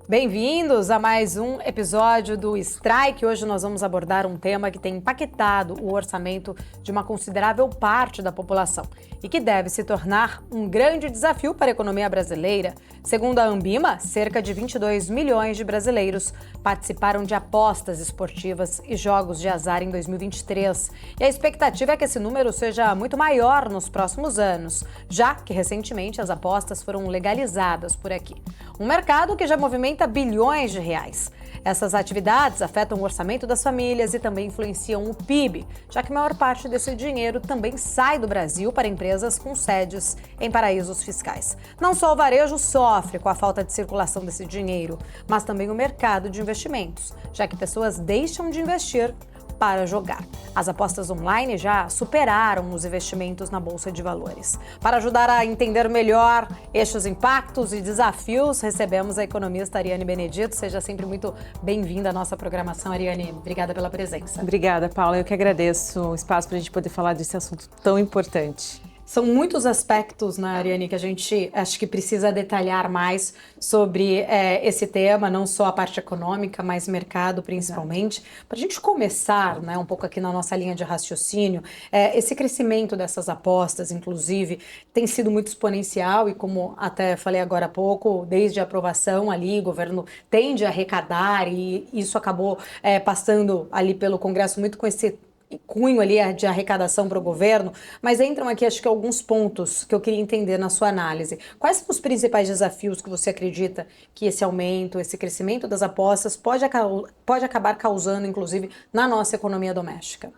Bem-vindos a mais um episódio do Strike. Hoje nós vamos abordar um tema que tem impactado o orçamento de uma considerável parte da população e que deve se tornar um grande desafio para a economia brasileira. Segundo a Anbima, cerca de 22 milhões de brasileiros participaram de apostas esportivas e jogos de azar em 2023. E a expectativa é que esse número seja muito maior nos próximos anos, já que recentemente as apostas foram legalizadas por aqui. Um mercado que já movimenta bilhões de reais. Essas atividades afetam o orçamento das famílias e também influenciam o PIB, já que a maior parte desse dinheiro também sai do Brasil para empresas com sedes em paraísos fiscais. Não só o varejo sofre com a falta de circulação desse dinheiro, mas também o mercado de investimentos, já que pessoas deixam de investir para jogar. As apostas online já superaram os investimentos na Bolsa de Valores. Para ajudar a entender melhor estes impactos e desafios, recebemos a economista Ariane Benedito. Seja sempre muito bem-vinda à nossa programação, Ariane. Obrigada pela presença. Obrigada, Paula. Eu que agradeço o espaço para a gente poder falar desse assunto tão importante. São muitos aspectos, né, Ariane, que a gente acho que precisa detalhar mais sobre esse tema, não só a parte econômica, mas mercado principalmente. Para a gente começar, né, um pouco aqui na nossa linha de raciocínio, esse crescimento dessas apostas, inclusive, tem sido muito exponencial e, como até falei agora há pouco, desde a aprovação ali, o governo tende a arrecadar e isso acabou passando ali pelo Congresso muito com esse cunho ali de arrecadação para o governo, mas entram aqui acho que alguns pontos que eu queria entender na sua análise. Quais são os principais desafios que você acredita que esse aumento, esse crescimento das apostas pode acabar causando, inclusive, na nossa economia doméstica?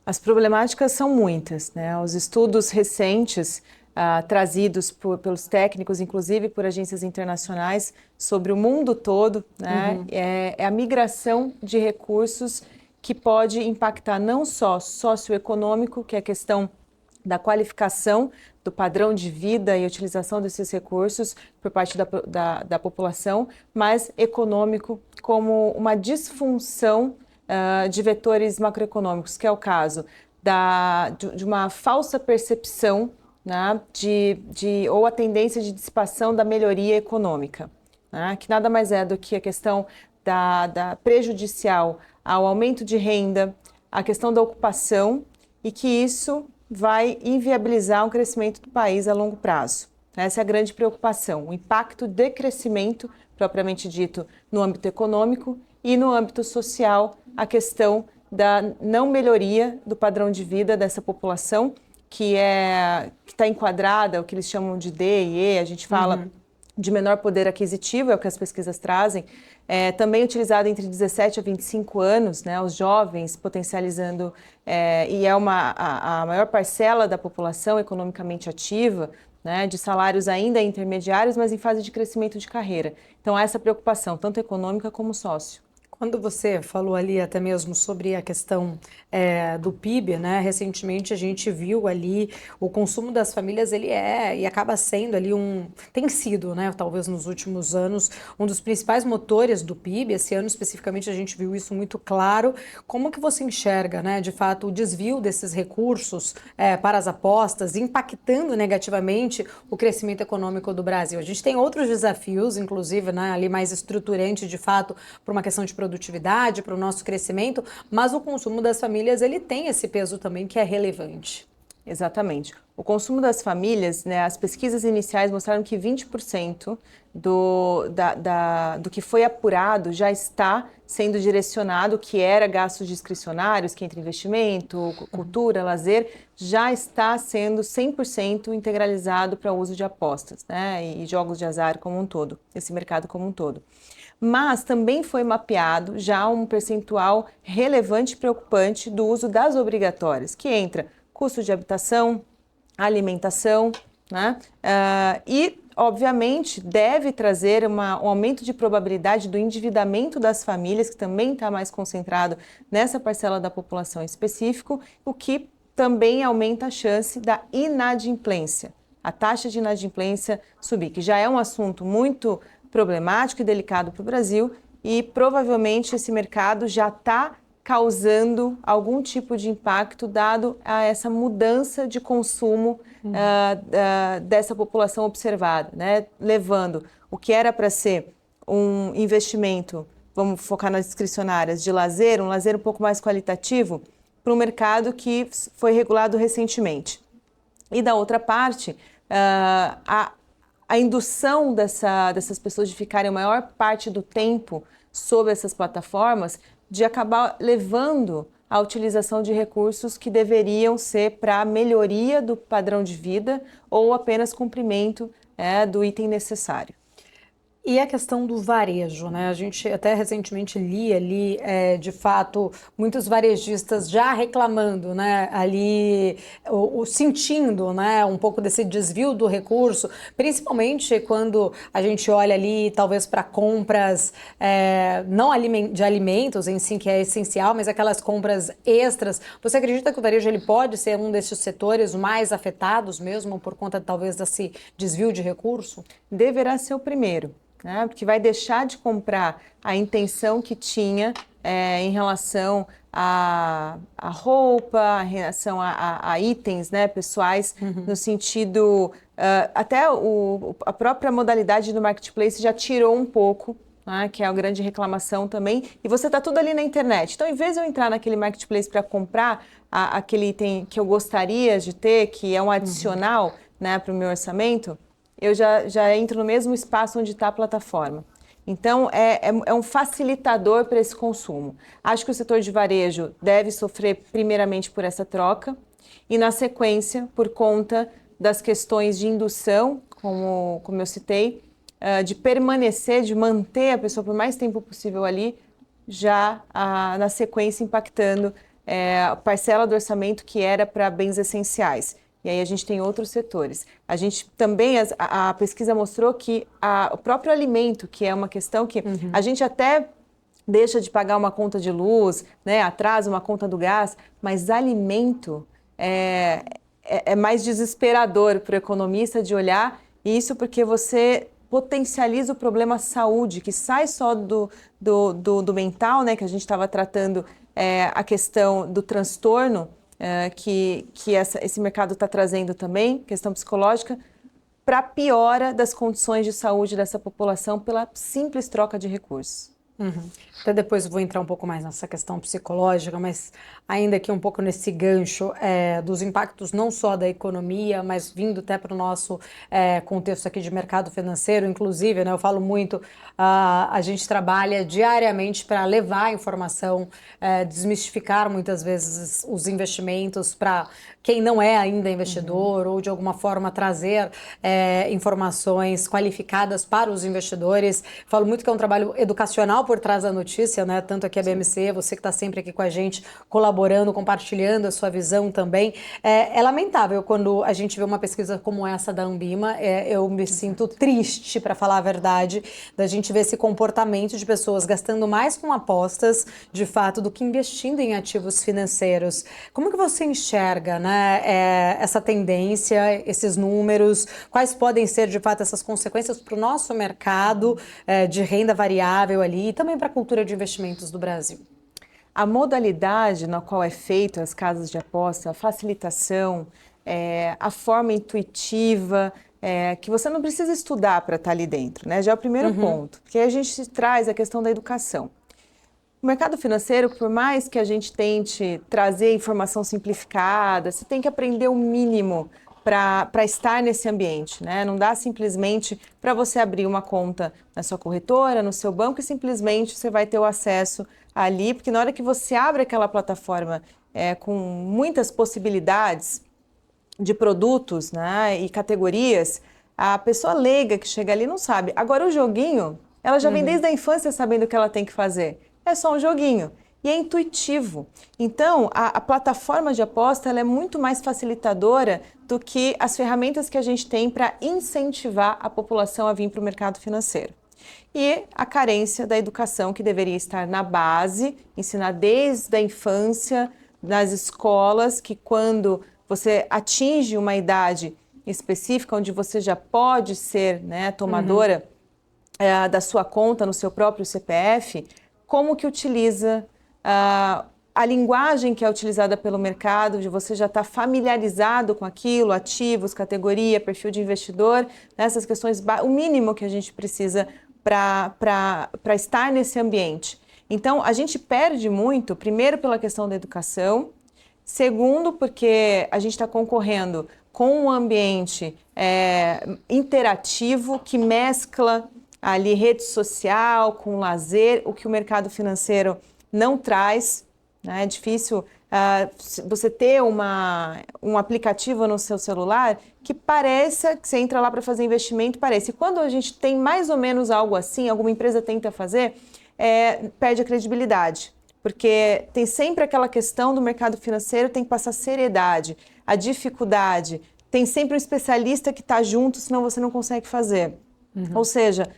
As problemáticas são muitas, né? Os estudos recentes trazidos pelos técnicos, inclusive por agências internacionais, sobre o mundo todo, né? É a migração de recursos que pode impactar não só socioeconômico, que é a questão da qualificação, do padrão de vida e utilização desses recursos por parte da população, mas econômico como uma disfunção de vetores macroeconômicos, que é o caso de uma falsa percepção, né, ou a tendência de dissipação da melhoria econômica, né, que nada mais é do que a questão da prejudicial ao aumento de renda, a questão da ocupação e que isso vai inviabilizar um crescimento do país a longo prazo. Essa é a grande preocupação, o impacto de crescimento, propriamente dito, no âmbito econômico e no âmbito social, a questão da não melhoria do padrão de vida dessa população que está enquadrada, o que eles chamam de D e E, a gente fala de menor poder aquisitivo, é o que as pesquisas trazem, também utilizado entre 17 a 25 anos, né, os jovens potencializando, e a maior parcela da população economicamente ativa, né, de salários ainda intermediários, mas em fase de crescimento de carreira. Então há essa preocupação, tanto econômica como sócio. Quando você falou ali até mesmo sobre a questão do PIB, né? Recentemente a gente viu ali o consumo das famílias, ele e acaba sendo ali tem sido, né? Talvez nos últimos anos, um dos principais motores do PIB. Esse ano especificamente a gente viu isso muito claro. Como que você enxerga, né? De fato, o desvio desses recursos para as apostas, impactando negativamente o crescimento econômico do Brasil? A gente tem outros desafios, inclusive, né? Ali mais estruturante, de fato, por uma questão de produtividade, para o nosso crescimento, mas o consumo das famílias, ele tem esse peso também que é relevante. Exatamente. O consumo das famílias, né, as pesquisas iniciais mostraram que 20% do que foi apurado já está sendo direcionado, que era gastos discricionários, que entre investimento, cultura, lazer, já está sendo 100% integralizado para o uso de apostas, né, e jogos de azar como um todo, esse mercado como um todo. Mas também foi mapeado já um percentual relevante e preocupante do uso das obrigatórias, que entra custo de habitação, alimentação, né? E, obviamente, deve trazer um aumento de probabilidade do endividamento das famílias, que também está mais concentrado nessa parcela da população em específico, o que também aumenta a chance da inadimplência, a taxa de inadimplência subir, que já é um assunto muito problemático e delicado para o Brasil, e provavelmente esse mercado já está causando algum tipo de impacto dado a essa mudança de consumo dessa população observada, né? Levando o que era para ser um investimento, vamos focar nas discricionárias, de lazer, um lazer um pouco mais qualitativo, para um mercado que foi regulado recentemente. E da outra parte, a indução dessas pessoas de ficarem a maior parte do tempo sobre essas plataformas, de acabar levando a utilização de recursos que deveriam ser para a melhoria do padrão de vida ou apenas cumprimento do item necessário. E a questão do varejo, né? A gente até recentemente lia ali, de fato, muitos varejistas já reclamando, né? Ali, sentindo, né? Um pouco desse desvio do recurso, principalmente quando a gente olha ali, talvez para compras não de alimentos em si, que é essencial, mas aquelas compras extras. Você acredita que o varejo ele pode ser um desses setores mais afetados mesmo por conta, talvez, desse desvio de recurso? Deverá ser o primeiro. Né? Porque vai deixar de comprar a intenção que tinha em relação a roupa, em relação a itens, né, pessoais, no sentido, até a própria modalidade do marketplace já tirou um pouco, né, que é a grande reclamação também, e você está tudo ali na internet. Então, em vez de eu entrar naquele marketplace para comprar aquele item que eu gostaria de ter, que é um adicional, né, para o meu orçamento, eu já entro no mesmo espaço onde está a plataforma. Então, é um facilitador para esse consumo. Acho que o setor de varejo deve sofrer primeiramente por essa troca e, na sequência, por conta das questões de indução, como eu citei, de permanecer, de manter a pessoa por mais tempo possível ali, já na sequência impactando a parcela do orçamento que era para bens essenciais. E aí a gente tem outros setores. A gente também, a pesquisa mostrou que o próprio alimento, que é uma questão que a gente até deixa de pagar uma conta de luz, né, atrasa uma conta do gás, mas alimento é mais desesperador para o economista de olhar, e isso porque você potencializa o problema saúde, que sai só do mental, né, que a gente estava tratando a questão do transtorno, que esse mercado está trazendo também, questão psicológica, para a piora das condições de saúde dessa população pela simples troca de recursos. Até depois vou entrar um pouco mais nessa questão psicológica, mas ainda aqui um pouco nesse gancho dos impactos não só da economia, mas vindo até para o nosso contexto aqui de mercado financeiro, inclusive, né, eu falo muito, a gente trabalha diariamente para levar a informação, desmistificar muitas vezes os investimentos para quem não é ainda investidor ou de alguma forma trazer informações qualificadas para os investidores. Falo muito que é um trabalho educacional por trás da notícia, né? Tanto aqui a BMC, você que está sempre aqui com a gente, colaborando, compartilhando a sua visão também. É lamentável quando a gente vê uma pesquisa como essa da Ambima. Eu me sinto triste, para falar a verdade, da gente ver esse comportamento de pessoas gastando mais com apostas, de fato, do que investindo em ativos financeiros. Como que você enxerga, né, essa tendência, esses números? Quais podem ser, de fato, essas consequências para o nosso mercado de renda variável ali e também para a cultura de investimentos do Brasil? A modalidade na qual é feito as casas de aposta, a facilitação, a forma intuitiva, que você não precisa estudar para estar ali dentro, né? Já é o primeiro ponto, porque a gente traz a questão da educação. O mercado financeiro, por mais que a gente tente trazer informação simplificada, você tem que aprender o mínimo para estar nesse ambiente, né? Não dá simplesmente para você abrir uma conta na sua corretora, no seu banco, e simplesmente você vai ter o acesso ali, porque na hora que você abre aquela plataforma com muitas possibilidades de produtos, né, e categorias, a pessoa leiga que chega ali não sabe. Agora o joguinho, ela já vem desde a infância sabendo o que ela tem que fazer. É só um joguinho. E é intuitivo. Então, a plataforma de aposta ela é muito mais facilitadora do que as ferramentas que a gente tem para incentivar a população a vir para o mercado financeiro. E a carência da educação que deveria estar na base, ensinar desde a infância, nas escolas, que quando você atinge uma idade específica, onde você já pode ser, né, tomadora da sua conta no seu próprio CPF, como que utiliza a linguagem que é utilizada pelo mercado, de você já estar familiarizado com aquilo, ativos, categoria, perfil de investidor, essas questões, o mínimo que a gente precisa para estar nesse ambiente. Então, a gente perde muito, primeiro pela questão da educação, segundo porque a gente está concorrendo com um ambiente interativo que mescla ali rede social com lazer, o que o mercado financeiro não traz. É difícil você ter um aplicativo no seu celular que pareça que você entra lá para fazer investimento, parece. E quando a gente tem mais ou menos algo assim, alguma empresa tenta fazer, perde a credibilidade. Porque tem sempre aquela questão do mercado financeiro, tem que passar seriedade, a dificuldade, tem sempre um especialista que está junto, senão você não consegue fazer. Ou seja,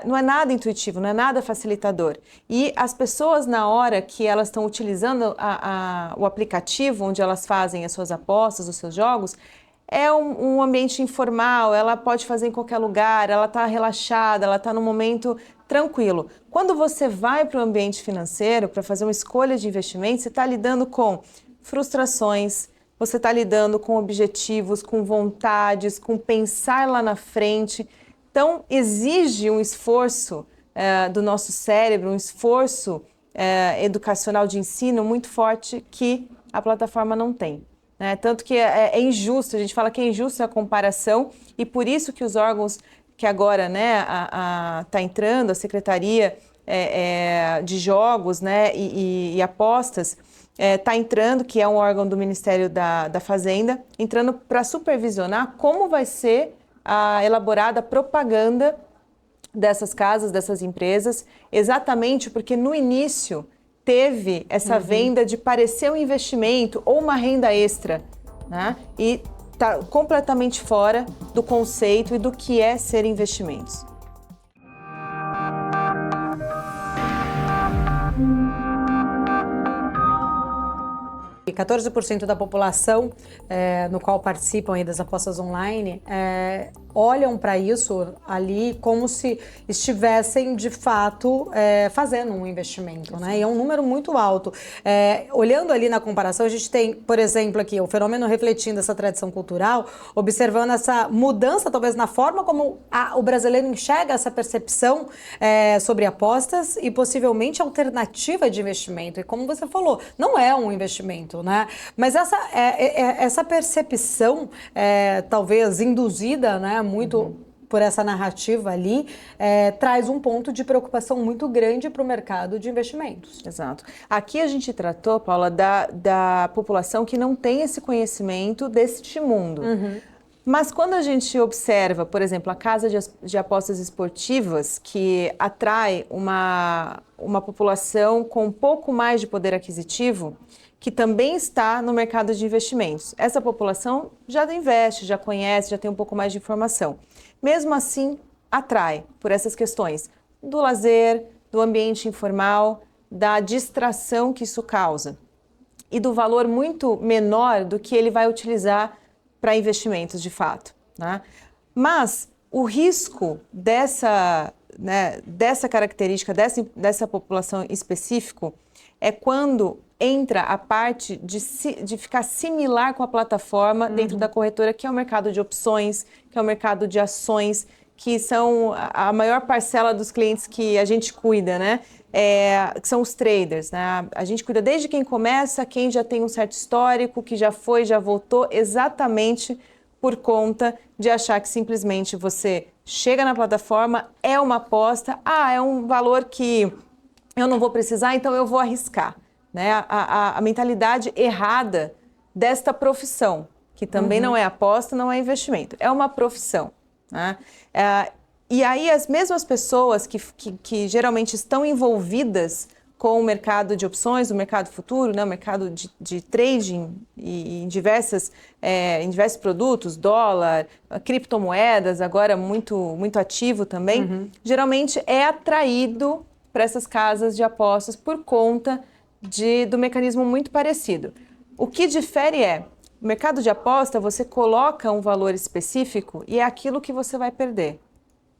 não é nada intuitivo, não é nada facilitador. E as pessoas, na hora que elas estão utilizando o aplicativo onde elas fazem as suas apostas, os seus jogos, é um ambiente informal, ela pode fazer em qualquer lugar, ela está relaxada, ela está num momento tranquilo. Quando você vai para o ambiente financeiro para fazer uma escolha de investimento, você está lidando com frustrações, você está lidando com objetivos, com vontades, com pensar lá na frente. Então, exige um esforço do nosso cérebro, um esforço educacional de ensino muito forte que a plataforma não tem. Né? Tanto que é injusto, a gente fala que é injusta a comparação e por isso que os órgãos que agora está entrando, a Secretaria de Jogos, né, e Apostas, está entrando, que é um órgão do Ministério da Fazenda, entrando para supervisionar como vai ser a elaborada propaganda dessas casas, dessas empresas, exatamente porque no início teve essa venda de parecer um investimento ou uma renda extra, né? E está completamente fora do conceito e do que é ser investimentos. E 14% da população no qual participam aí das apostas online olham para isso ali como se estivessem de fato fazendo um investimento, né? E é um número muito alto. Olhando ali na comparação, a gente tem, por exemplo, aqui o fenômeno refletindo essa tradição cultural, observando essa mudança talvez na forma como o brasileiro enxerga essa percepção sobre apostas e possivelmente alternativa de investimento. E como você falou, não é um investimento, né? Mas essa percepção, talvez induzida, né, muito por essa narrativa ali, traz um ponto de preocupação muito grande para o mercado de investimentos. Exato. Aqui a gente tratou, Paula, da população que não tem esse conhecimento deste mundo. Mas quando a gente observa, por exemplo, a casa de apostas esportivas, que atrai uma população com um pouco mais de poder aquisitivo, que também está no mercado de investimentos. Essa população já investe, já conhece, já tem um pouco mais de informação. Mesmo assim, atrai por essas questões do lazer, do ambiente informal, da distração que isso causa e do valor muito menor do que ele vai utilizar para investimentos de fato, né? Mas o risco dessa característica, dessa população específico, é quando entra a parte de ficar similar com a plataforma dentro da corretora, que é o mercado de opções, que é o mercado de ações, que são a maior parcela dos clientes que a gente cuida, né? Que são os traders, né? A gente cuida desde quem começa, quem já tem um certo histórico, que já foi, já voltou, exatamente por conta de achar que simplesmente você chega na plataforma, é uma aposta, é um valor que eu não vou precisar, então eu vou arriscar. Né? A mentalidade errada desta profissão, que também não é aposta, não é investimento, é uma profissão. Né? E aí as mesmas pessoas que geralmente estão envolvidas com o mercado de opções, o mercado futuro, né? O mercado de trading e em diversos produtos, dólar, criptomoedas, agora muito ativo também, geralmente é atraído para essas casas de apostas por conta do mecanismo muito parecido. O que difere o mercado de aposta, você coloca um valor específico e é aquilo que você vai perder.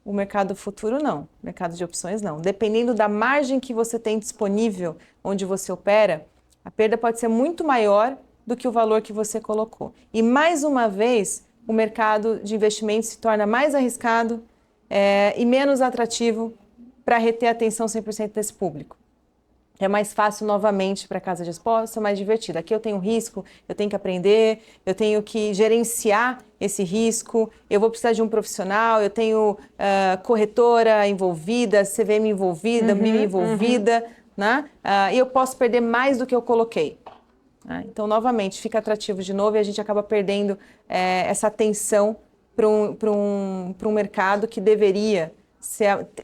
O mercado futuro não, o mercado de opções não. Dependendo da margem que você tem disponível, onde você opera, A perda pode ser muito maior do que o valor que você colocou. E mais uma vez, o mercado de investimentos se torna mais arriscado e menos atrativo para reter a atenção 100% desse público. É mais fácil novamente para a casa de apostas, mais divertido. Aqui eu tenho risco, eu tenho que aprender, eu tenho que gerenciar esse risco, eu vou precisar de um profissional, eu tenho corretora envolvida, CVM envolvida, MIM envolvida, né? E eu posso perder mais do que eu coloquei. Então, novamente, fica atrativo de novo e a gente acaba perdendo essa atenção para um mercado que deveria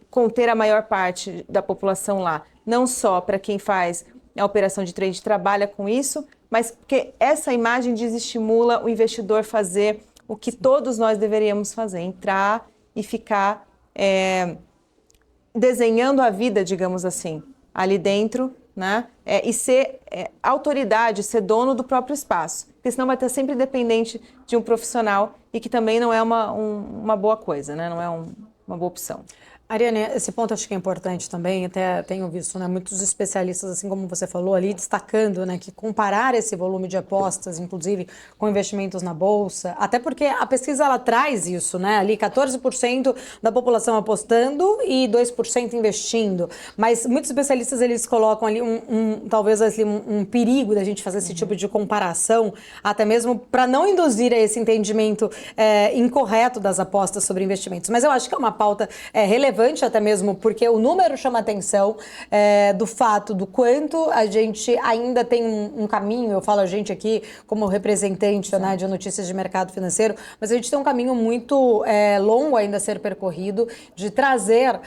conter a maior parte da população lá. Não só para quem faz a operação de trade trabalha com isso, mas porque essa imagem desestimula o investidor fazer o que todos nós deveríamos fazer, entrar e ficar desenhando a vida, digamos assim, ali dentro, né? E ser autoridade, ser dono do próprio espaço, porque senão vai estar sempre dependente de um profissional e que também não é uma boa coisa, né? Não é uma boa opção. Ariane, esse ponto acho que é importante também, até tenho visto, né, muitos especialistas, assim como você falou ali, destacando, né, que comparar esse volume de apostas, inclusive com investimentos na bolsa, até porque a pesquisa ela traz isso, né, ali 14% da população apostando e 2% investindo, mas muitos especialistas eles colocam ali talvez assim, um perigo da gente fazer esse tipo de comparação, até mesmo para não induzir a esse entendimento incorreto das apostas sobre investimentos, mas eu acho que é uma pauta relevante, até mesmo porque o número chama atenção do fato do quanto a gente ainda tem um caminho, eu falo a gente aqui como representante, né, de notícias de mercado financeiro, mas a gente tem um caminho muito longo ainda a ser percorrido de trazer,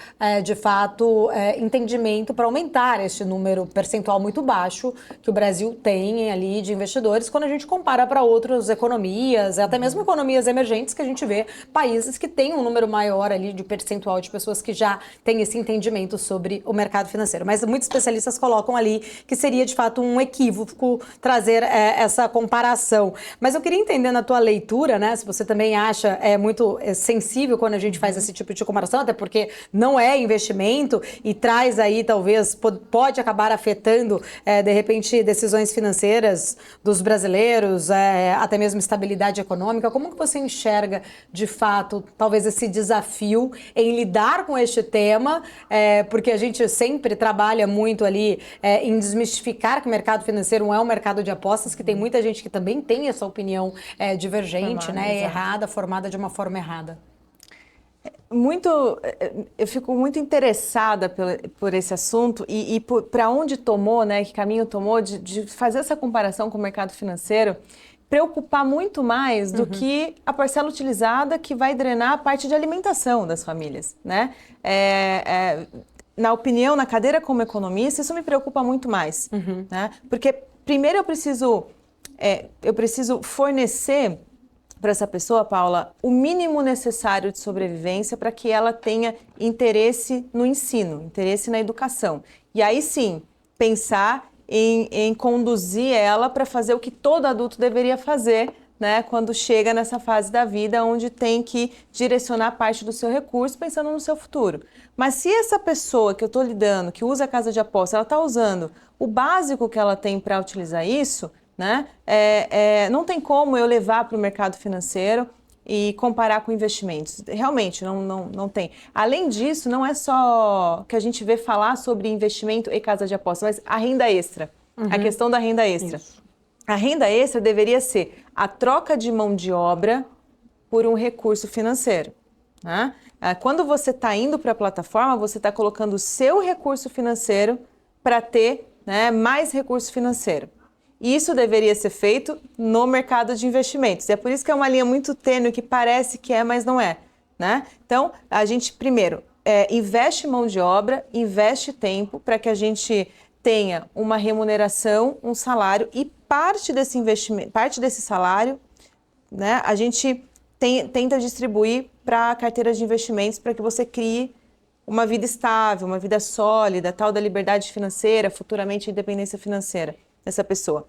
de fato, entendimento para aumentar este número percentual muito baixo que o Brasil tem ali de investidores quando a gente compara para outras economias, até mesmo economias emergentes que a gente vê países que têm um número maior ali de percentual de pessoas que já têm esse entendimento sobre o mercado financeiro. Mas muitos especialistas colocam ali que seria, de fato, um equívoco trazer essa comparação. Mas eu queria entender na tua leitura, né, se você também acha muito sensível quando a gente faz esse tipo de comparação, até porque não é investimento e traz aí, talvez, pode acabar afetando, de repente, decisões financeiras dos brasileiros, até mesmo estabilidade econômica. Como que você enxerga, de fato, talvez esse desafio em lidar com este tema, porque a gente sempre trabalha muito ali em desmistificar que o mercado financeiro não é um mercado de apostas, que tem muita gente que também tem essa opinião divergente, né, errada, formada de uma forma errada. Eu fico muito interessada por esse assunto e para onde tomou, né, que caminho tomou de fazer essa comparação com o mercado financeiro, preocupar muito mais do que a parcela utilizada que vai drenar a parte de alimentação das famílias, né? Na opinião, na cadeira como economista, isso me preocupa muito mais, né? Porque primeiro eu preciso fornecer para essa pessoa, Paula, o mínimo necessário de sobrevivência para que ela tenha interesse no ensino, interesse na educação. E aí sim, pensar em conduzir ela para fazer o que todo adulto deveria fazer, né, quando chega nessa fase da vida onde tem que direcionar parte do seu recurso pensando no seu futuro. Mas se essa pessoa que eu estou lidando, que usa a casa de aposta, ela está usando o básico que ela tem para utilizar isso, né, não tem como eu levar para o mercado financeiro e comparar com investimentos. Realmente, não tem. Além disso, não é só que a gente vê falar sobre investimento e casa de aposta, mas a renda extra. A questão da renda extra. Isso. A renda extra deveria ser a troca de mão de obra por um recurso financeiro, né? Quando você está indo para a plataforma, você está colocando o seu recurso financeiro para ter, né, mais recurso financeiro. Isso deveria ser feito no mercado de investimentos. E é por isso que é uma linha muito tênue, que parece que é, mas não é, né? Então, a gente, primeiro, investe mão de obra, investe tempo para que a gente tenha uma remuneração, um salário e parte desse investimento, parte desse salário, né, a gente tenta distribuir para a carteira de investimentos para que você crie uma vida estável, uma vida sólida, tal da liberdade financeira, futuramente a independência financeira dessa pessoa.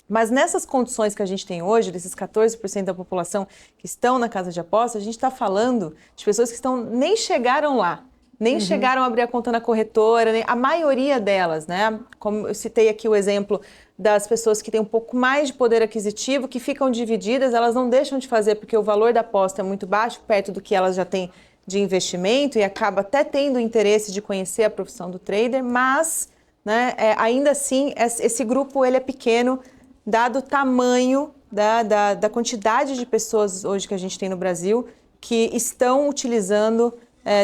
Mas nessas condições que a gente tem hoje, desses 14% da população que estão na casa de apostas, a gente está falando de pessoas que nem chegaram lá, nem chegaram a abrir a conta na corretora, a maioria delas, né? Como eu citei aqui o exemplo das pessoas que têm um pouco mais de poder aquisitivo, que ficam divididas, elas não deixam de fazer porque o valor da aposta é muito baixo, perto do que elas já têm de investimento, e acaba até tendo o interesse de conhecer a profissão do trader, mas, né, ainda assim, esse grupo ele é pequeno, dado o tamanho da quantidade de pessoas hoje que a gente tem no Brasil que estão utilizando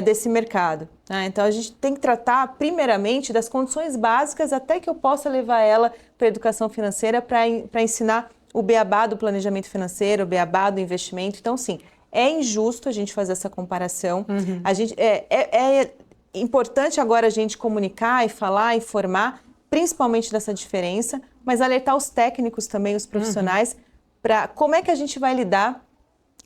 desse mercado. Né? Então, a gente tem que tratar, primeiramente, das condições básicas até que eu possa levar ela para a educação financeira, para ensinar o beabá do planejamento financeiro, o beabá do investimento. Então, sim, é injusto a gente fazer essa comparação. A gente, é importante agora a gente comunicar e falar, informar, principalmente dessa diferença, mas alertar os técnicos também, os profissionais, para como é que a gente vai lidar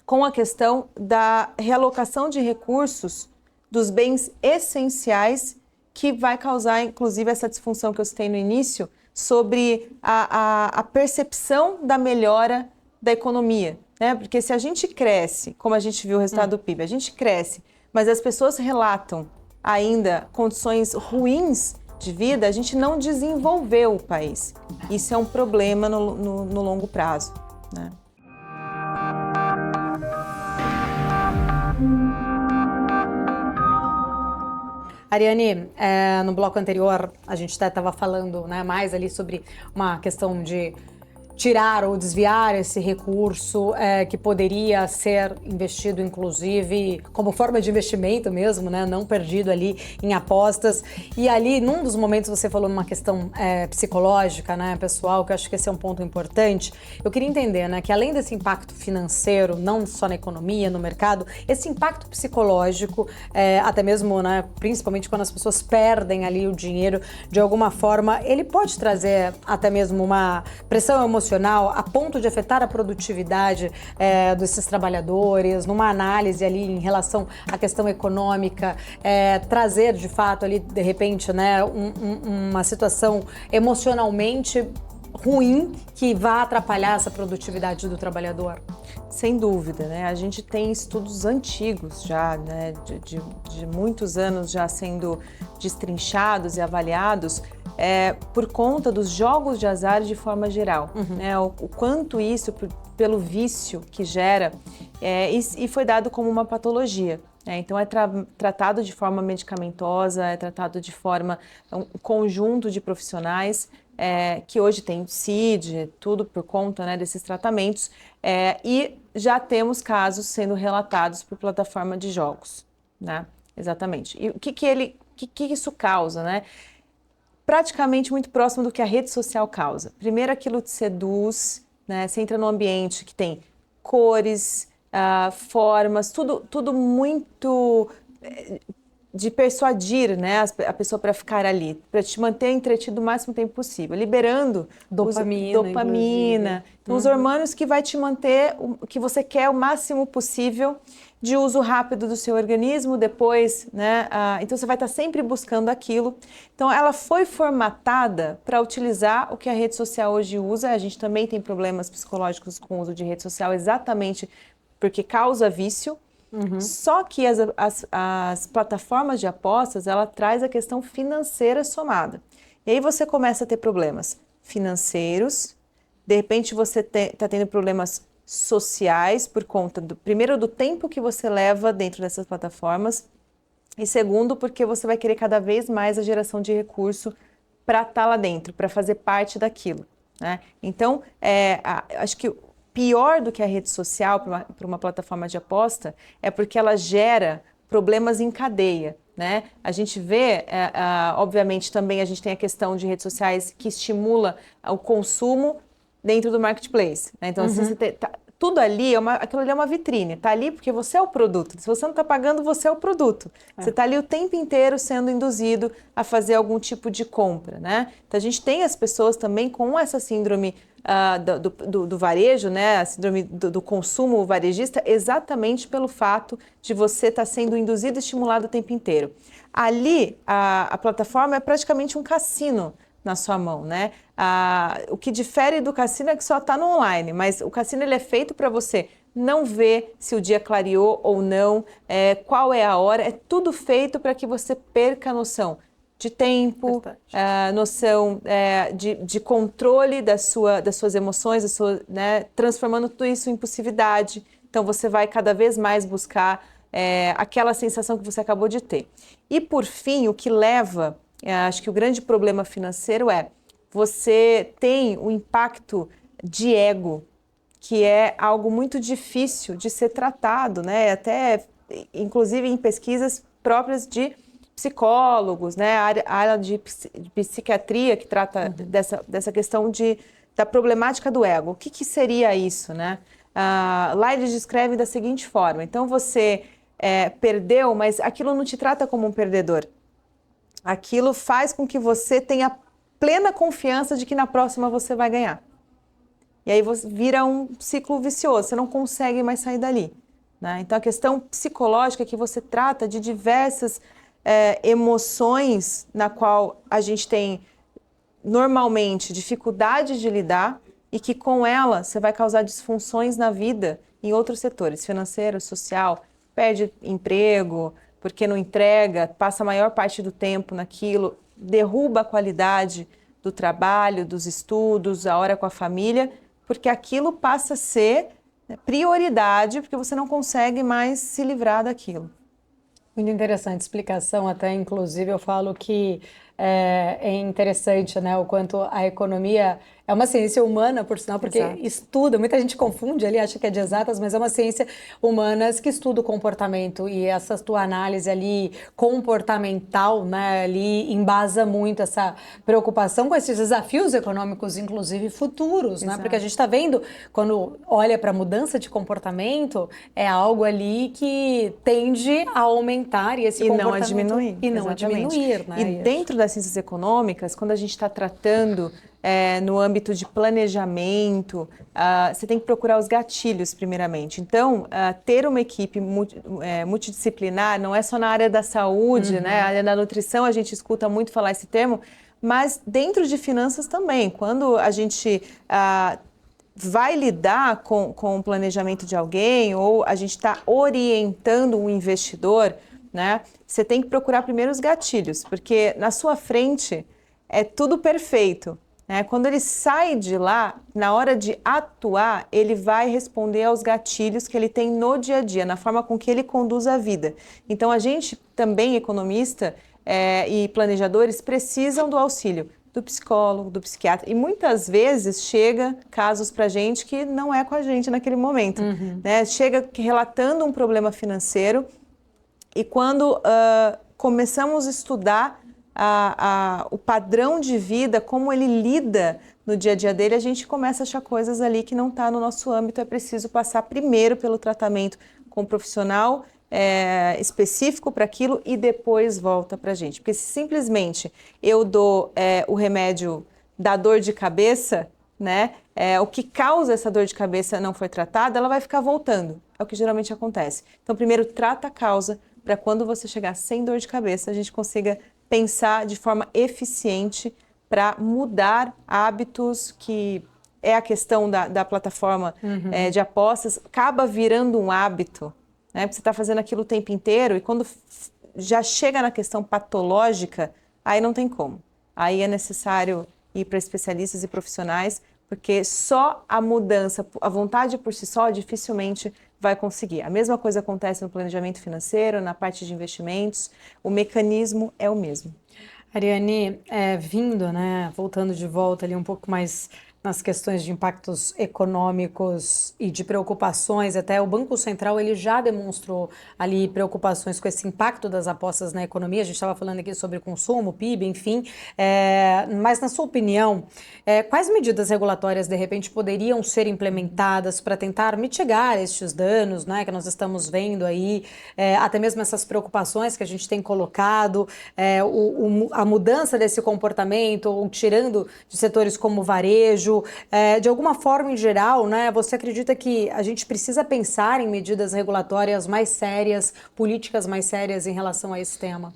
com a questão da realocação de recursos dos bens essenciais, que vai causar, inclusive, essa disfunção que eu citei no início, sobre a percepção da melhora da economia. Né? Porque se a gente cresce, como a gente viu o resultado do PIB, a gente cresce, mas as pessoas relatam ainda condições ruins de vida, a gente não desenvolveu o país. Isso é um problema no longo prazo. Né? Ariane, no bloco anterior a gente até estava falando, né, mais ali sobre uma questão de tirar ou desviar esse recurso que poderia ser investido, inclusive, como forma de investimento mesmo, né? Não perdido ali em apostas. E ali, num dos momentos, você falou numa questão psicológica, né, pessoal, que eu acho que esse é um ponto importante. Eu queria entender, né, que além desse impacto financeiro, não só na economia, no mercado, esse impacto psicológico, até mesmo, né, principalmente quando as pessoas perdem ali o dinheiro, de alguma forma, ele pode trazer até mesmo uma pressão emocional a ponto de afetar a produtividade desses trabalhadores, numa análise ali em relação à questão econômica, trazer de fato ali, de repente, né, uma situação emocionalmente ruim que vá atrapalhar essa produtividade do trabalhador? Sem dúvida, né? A gente tem estudos antigos já, né, de muitos anos já sendo destrinchados e avaliados por conta dos jogos de azar de forma geral, né? O quanto isso, pelo vício que gera, e foi dado como uma patologia. Então, é tratado de forma medicamentosa, é tratado de forma, um conjunto de profissionais que hoje tem CID, tudo por conta, né, desses tratamentos, e já temos casos sendo relatados por plataforma de jogos, né? Exatamente. E o que isso causa, né? Praticamente muito próximo do que a rede social causa. Primeiro, aquilo te seduz, né? Você entra num ambiente que tem cores, formas, tudo muito de persuadir, né, a pessoa para ficar ali, para te manter entretido o máximo tempo possível, liberando dopamina. Então, os hormônios que vai te manter o que você quer o máximo possível de uso rápido do seu organismo, depois, né, então você vai estar sempre buscando aquilo. Então, ela foi formatada para utilizar o que a rede social hoje usa. A gente também tem problemas psicológicos com o uso de rede social, exatamente porque causa vício. Só que as plataformas de apostas, ela traz a questão financeira somada. E aí você começa a ter problemas financeiros, de repente você está tendo problemas sociais por conta, primeiro, do tempo que você leva dentro dessas plataformas, e segundo, porque você vai querer cada vez mais a geração de recurso para estar lá dentro, para fazer parte daquilo, né? Então, acho que pior do que a rede social para uma plataforma de aposta é porque ela gera problemas em cadeia, né? A gente vê, obviamente, também a gente tem a questão de redes sociais que estimula o consumo dentro do marketplace, né? Então, assim, tudo ali, aquilo ali é uma vitrine, tá ali porque você é o produto. Se você não está pagando, você é o produto. Você está ali o tempo inteiro sendo induzido a fazer algum tipo de compra, né? Então, a gente tem as pessoas também com essa síndrome do varejo, né, a síndrome do consumo varejista, exatamente pelo fato de você estar sendo induzido e estimulado o tempo inteiro. Ali, a plataforma é praticamente um cassino na sua mão, né? O que difere do cassino é que só está no online, mas o cassino ele é feito para você não ver se o dia clareou ou não, qual é a hora, é tudo feito para que você perca a noção de tempo, noção de controle das suas emoções, né, transformando tudo isso em impulsividade. Então, você vai cada vez mais buscar aquela sensação que você acabou de ter. E, por fim, o que leva, acho que o grande problema financeiro você tem o impacto de ego, que é algo muito difícil de ser tratado, né? Até, inclusive, em pesquisas próprias de psicólogos, né? A área de psiquiatria que trata dessa questão da problemática do ego. O que seria isso, né? Lá eles descrevem da seguinte forma: então você perdeu, mas aquilo não te trata como um perdedor. Aquilo faz com que você tenha plena confiança de que na próxima você vai ganhar. E aí você vira um ciclo vicioso, você não consegue mais sair dali, né? Então a questão psicológica é que você trata de diversas emoções na qual a gente tem normalmente dificuldade de lidar e que com ela você vai causar disfunções na vida em outros setores, financeiro, social, perde emprego, porque não entrega, passa a maior parte do tempo naquilo, derruba a qualidade do trabalho, dos estudos, a hora com a família, porque aquilo passa a ser prioridade, porque você não consegue mais se livrar daquilo. Muito interessante explicação, até inclusive eu falo que é interessante, né, o quanto a economia é uma ciência humana, por sinal, porque estuda, muita gente confunde ali, acha que é de exatas, mas é uma ciência humana que estuda o comportamento, e essa tua análise ali comportamental, né, ali embasa muito essa preocupação com esses desafios econômicos, inclusive futuros, né, porque a gente está vendo, quando olha para a mudança de comportamento, é algo ali que tende a aumentar e esse comportamento... não a diminuir. E não a diminuir, né? E dentro das ciências econômicas, quando a gente está tratando no âmbito de planejamento, você tem que procurar os gatilhos primeiramente. Então, ter uma equipe multidisciplinar não é só na área da saúde, né? Na área da nutrição a gente escuta muito falar esse termo, mas dentro de finanças também. Quando a gente vai lidar com o planejamento de alguém ou a gente está orientando um investidor, né? Você tem que procurar primeiro os gatilhos, porque na sua frente é tudo perfeito, né? Quando ele sai de lá, na hora de atuar, ele vai responder aos gatilhos que ele tem no dia a dia, na forma com que ele conduz a vida. Então, a gente também, economista e planejadores, precisam do auxílio do psicólogo, do psiquiatra. E muitas vezes chega casos para a gente que não é com a gente naquele momento, né? Chega relatando um problema financeiro e quando começamos a estudar o padrão de vida, como ele lida no dia a dia dele, a gente começa a achar coisas ali que não está no nosso âmbito. É preciso passar primeiro pelo tratamento com um profissional específico para aquilo e depois volta para a gente. Porque se simplesmente eu dou o remédio da dor de cabeça, né, o que causa essa dor de cabeça não foi tratado, ela vai ficar voltando. É o que geralmente acontece. Então, primeiro trata a causa, para quando você chegar sem dor de cabeça, a gente consiga pensar de forma eficiente para mudar hábitos, que é a questão da plataforma de apostas, acaba virando um hábito, né? Porque você está fazendo aquilo o tempo inteiro e quando já chega na questão patológica, aí não tem como. Aí é necessário ir para especialistas e profissionais, porque só a mudança, a vontade por si só, dificilmente vai conseguir. A mesma coisa acontece no planejamento financeiro, na parte de investimentos, o mecanismo é o mesmo. Ariane, né, voltando de volta ali um pouco mais nas questões de impactos econômicos e de preocupações, até o Banco Central ele já demonstrou ali preocupações com esse impacto das apostas na economia. A gente estava falando aqui sobre consumo, PIB, enfim, mas na sua opinião, quais medidas regulatórias de repente poderiam ser implementadas para tentar mitigar estes danos, né, que nós estamos vendo aí, até mesmo essas preocupações que a gente tem colocado, a mudança desse comportamento, ou tirando de setores como varejo, de alguma forma em geral, né, você acredita que a gente precisa pensar em medidas regulatórias mais sérias, políticas mais sérias em relação a esse tema?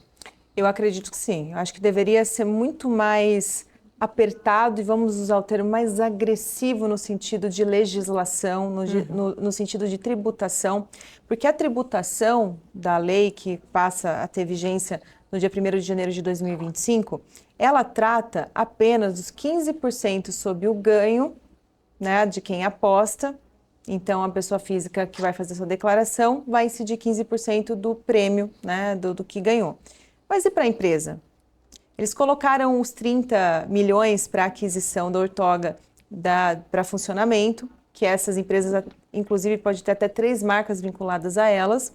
Eu acredito que sim. Eu acho que deveria ser muito mais apertado e vamos usar o termo mais agressivo no sentido de legislação, no sentido de tributação, porque a tributação da lei que passa a ter vigência no dia 1º de janeiro de 2025, ela trata apenas dos 15% sobre o ganho, né, de quem aposta. Então, a pessoa física que vai fazer sua declaração vai incidir 15% do prêmio, né, do que ganhou. Mas e para a empresa? Eles colocaram os 30 milhões para aquisição da Ortoga para funcionamento, que essas empresas, inclusive, pode ter até 3 marcas vinculadas a elas.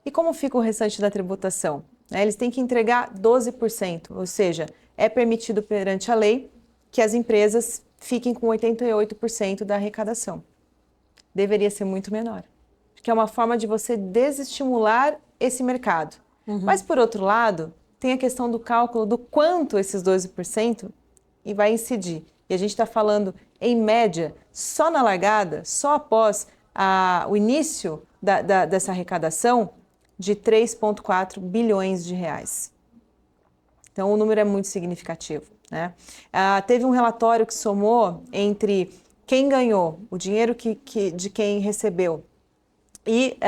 E como fica o restante da tributação? Eles têm que entregar 12%, ou seja, é permitido perante a lei que as empresas fiquem com 88% da arrecadação. Deveria ser muito menor, porque é uma forma de você desestimular esse mercado. Mas, por outro lado, tem a questão do cálculo do quanto esses 12% e vai incidir. E a gente está falando, em média, só na largada, só após o início dessa arrecadação, de 3,4 bilhões de reais. Então, o número é muito significativo, né? Teve um relatório que somou entre quem ganhou, o dinheiro de quem recebeu e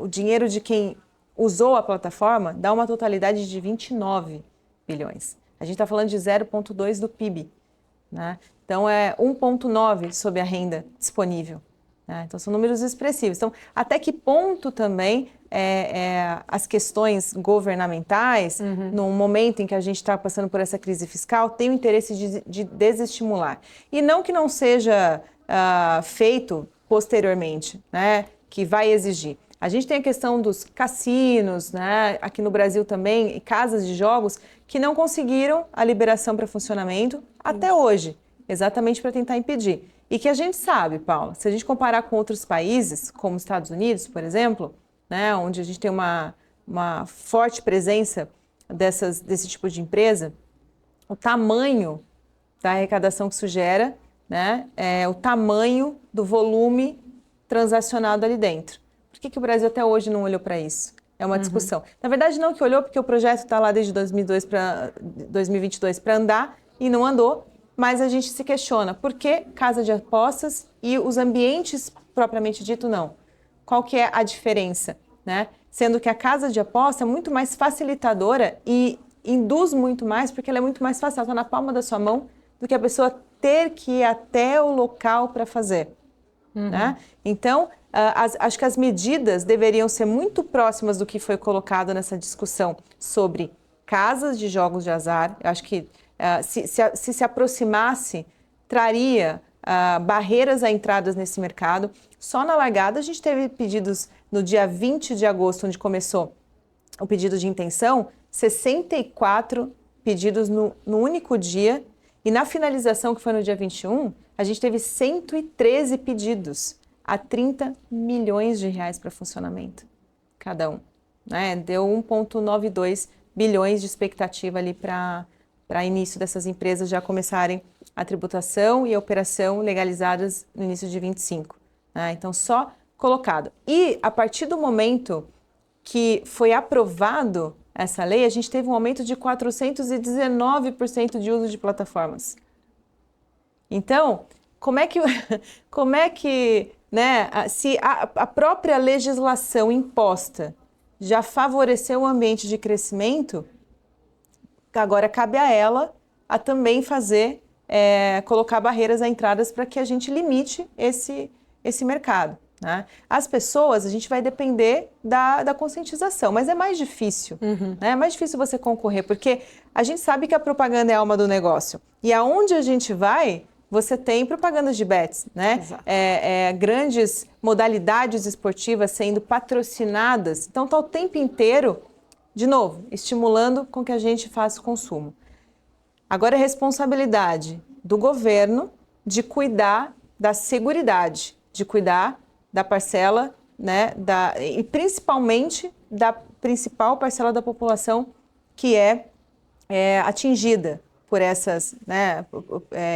o dinheiro de quem usou a plataforma, dá uma totalidade de 29 bilhões. A gente está falando de 0,2 do PIB, né? Então, é 1,9 sobre a renda disponível. Então, são números expressivos. Então, até que ponto também as questões governamentais, num momento em que a gente está passando por essa crise fiscal, tem o interesse de desestimular. E não que não seja feito posteriormente, né, que vai exigir. A gente tem a questão dos cassinos, né, aqui no Brasil também, e casas de jogos, que não conseguiram a liberação para funcionamento até hoje, exatamente para tentar impedir. E que a gente sabe, Paula, se a gente comparar com outros países, como os Estados Unidos, por exemplo, né, onde a gente tem uma forte presença desse tipo de empresa, o tamanho da arrecadação que isso gera, né, é o tamanho do volume transacionado ali dentro. Por que o Brasil até hoje não olhou para isso? É uma discussão. Na verdade, não que olhou, porque o projeto está lá desde 2022 para andar e não andou. Mas a gente se questiona, por que casa de apostas e os ambientes propriamente dito não? Qual que é a diferença, né? Sendo que a casa de aposta é muito mais facilitadora e induz muito mais, porque ela é muito mais fácil, ela está na palma da sua mão, do que a pessoa ter que ir até o local para fazer. Né? Então, acho que as medidas deveriam ser muito próximas do que foi colocado nessa discussão sobre casas de jogos de azar. Eu acho que se aproximasse, traria barreiras a entradas nesse mercado. Só na largada a gente teve pedidos no dia 20 de agosto, onde começou o pedido de intenção, 64 pedidos no único dia. E na finalização, que foi no dia 21, a gente teve 113 pedidos a 30 milhões de reais para funcionamento, cada um. Né? Deu 1,92 bilhões de expectativa ali para início dessas empresas já começarem a tributação e a operação legalizadas no início de 25. Né? Então, só colocado. E a partir do momento que foi aprovado essa lei, a gente teve um aumento de 419% de uso de plataformas. Então, como é que né, se a própria legislação imposta já favoreceu o ambiente de crescimento, agora cabe a ela a também colocar barreiras à entradas para que a gente limite esse mercado. Né? As pessoas, a gente vai depender da conscientização, mas é mais difícil. Né? É mais difícil você concorrer, porque a gente sabe que a propaganda é a alma do negócio. E aonde a gente vai, você tem propagandas de bets, né? Grandes modalidades esportivas sendo patrocinadas. Então, está o tempo inteiro, de novo, estimulando com que a gente faça o consumo. Agora é responsabilidade do governo de cuidar da seguridade, de cuidar da parcela, né, e principalmente da principal parcela da população que é atingida por essas, né,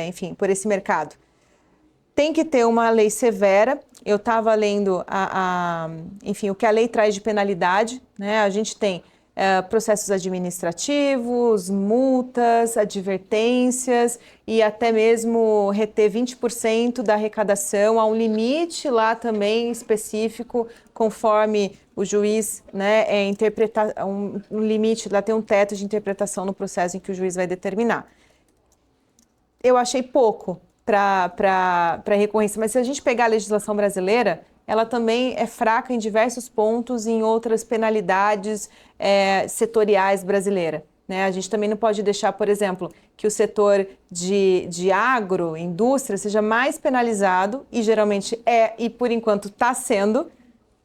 enfim, por esse mercado. Tem que ter uma lei severa. Eu estava lendo, enfim, o que a lei traz de penalidade, né? A gente tem processos administrativos, multas, advertências e até mesmo reter 20% da arrecadação. Há um limite lá também específico, conforme o juiz, né, interpretar um limite, lá tem um teto de interpretação no processo em que o juiz vai determinar. Eu achei pouco para recorrência, mas se a gente pegar a legislação brasileira, ela também é fraca em diversos pontos em outras penalidades setoriais brasileiras. Né? A gente também não pode deixar, por exemplo, que o setor de agro, indústria, seja mais penalizado, e geralmente e por enquanto está sendo,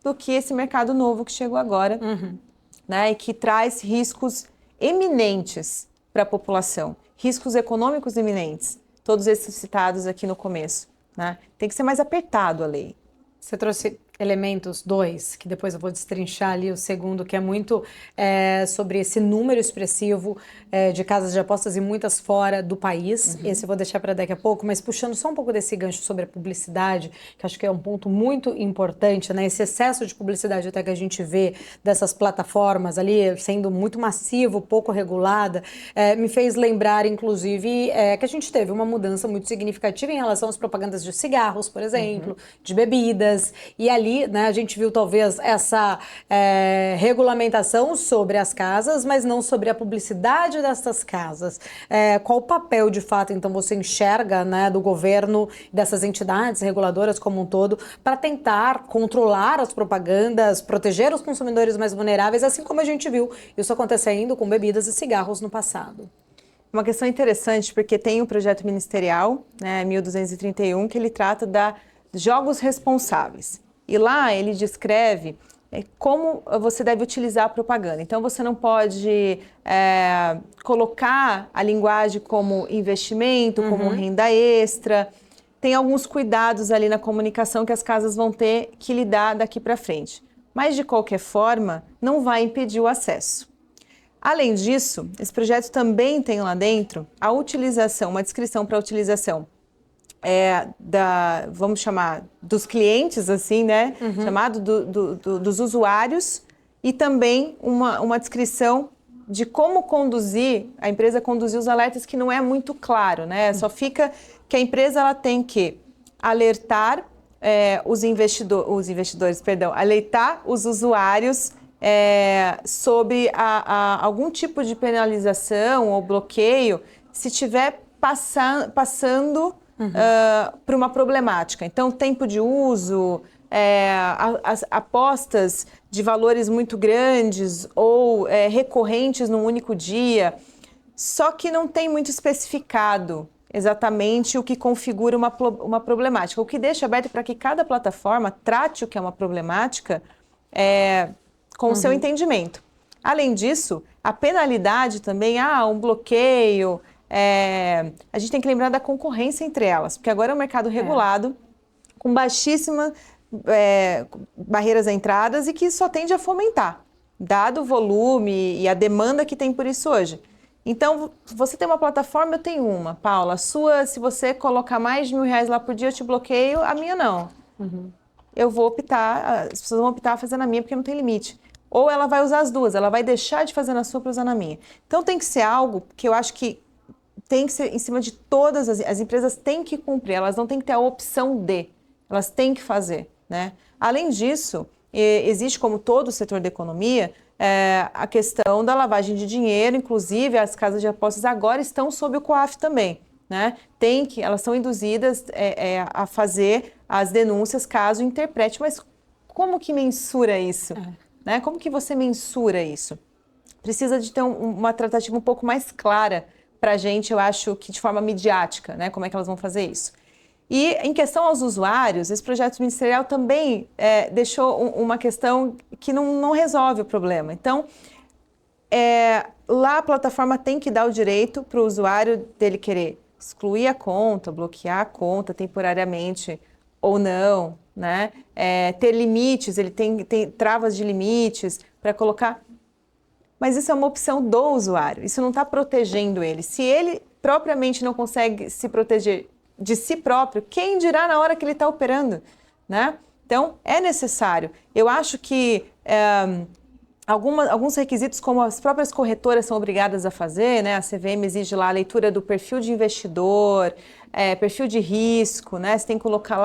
do que esse mercado novo que chegou agora, né? E que traz riscos eminentes para a população, riscos econômicos eminentes, todos esses citados aqui no começo. Né? Tem que ser mais apertado a lei. Você trouxe elementos, 2, que depois eu vou destrinchar ali o segundo, que é muito sobre esse número expressivo de casas de apostas e muitas fora do país. Esse eu vou deixar para daqui a pouco, mas puxando só um pouco desse gancho sobre a publicidade, que acho que é um ponto muito importante, né? Esse excesso de publicidade até que a gente vê dessas plataformas ali sendo muito massivo, pouco regulada, me fez lembrar, inclusive, que a gente teve uma mudança muito significativa em relação às propagandas de cigarros, por exemplo, de bebidas, e ali, né, a gente viu talvez essa regulamentação sobre as casas, mas não sobre a publicidade dessas casas. Qual o papel, de fato, então, você enxerga, né, do governo, dessas entidades reguladoras como um todo, para tentar controlar as propagandas, proteger os consumidores mais vulneráveis, assim como a gente viu isso acontecendo com bebidas e cigarros no passado? Uma questão interessante, porque tem um projeto ministerial, né, 1231, que ele trata de jogos responsáveis. E lá ele descreve como você deve utilizar a propaganda. Então, você não pode colocar a linguagem como investimento, como renda extra. Tem alguns cuidados ali na comunicação que as casas vão ter que lidar daqui para frente. Mas, de qualquer forma, não vai impedir o acesso. Além disso, esse projeto também tem lá dentro a utilização, uma descrição para a utilização vamos chamar, dos clientes, assim, né? Chamado dos usuários, e também uma descrição de como conduzir, a empresa conduzir os alertas, que não é muito claro, né? Só fica que a empresa ela tem que alertar alertar os usuários sobre algum tipo de penalização ou bloqueio se estiver passando por uma problemática. Então, tempo de uso, as apostas de valores muito grandes ou recorrentes num único dia, só que não tem muito especificado exatamente o que configura uma problemática. O que deixa aberto para que cada plataforma trate o que é uma problemática com o seu entendimento. Além disso, a penalidade também, um bloqueio. A gente tem que lembrar da concorrência entre elas, porque agora é um mercado regulado, com baixíssimas barreiras à entradas e que só tende a fomentar, dado o volume e a demanda que tem por isso hoje. Então, você tem uma plataforma, eu tenho uma. Paula, a sua, se você colocar mais de R$1.000 lá por dia, eu te bloqueio, a minha não. Eu vou optar, as pessoas vão optar a fazer na minha porque não tem limite. Ou ela vai usar as duas, ela vai deixar de fazer na sua para usar na minha. Então, tem que ser algo que eu acho que tem que ser em cima de todas as empresas, têm que cumprir, elas não têm que ter a opção de, elas têm que fazer, né? Além disso, existe, como todo o setor da economia, a questão da lavagem de dinheiro, inclusive as casas de apostas agora estão sob o COAF também, né? Elas são induzidas a fazer as denúncias caso interprete, mas como que mensura isso? Né? Como que você mensura isso? Precisa de ter uma tratativa um pouco mais clara para a gente, eu acho que de forma midiática, né? Como é que elas vão fazer isso? E em questão aos usuários, esse projeto ministerial também deixou uma questão que não resolve o problema. Então, lá a plataforma tem que dar o direito para o usuário dele querer excluir a conta, bloquear a conta temporariamente ou não, né? Ter limites, ele tem travas de limites para colocar. Mas isso é uma opção do usuário, isso não está protegendo ele. Se ele propriamente não consegue se proteger de si próprio, quem dirá na hora que ele está operando, né? Então, é necessário. Eu acho que alguns requisitos, como as próprias corretoras são obrigadas a fazer, né? A CVM exige lá a leitura do perfil de investidor, perfil de risco, né? Você tem que colocar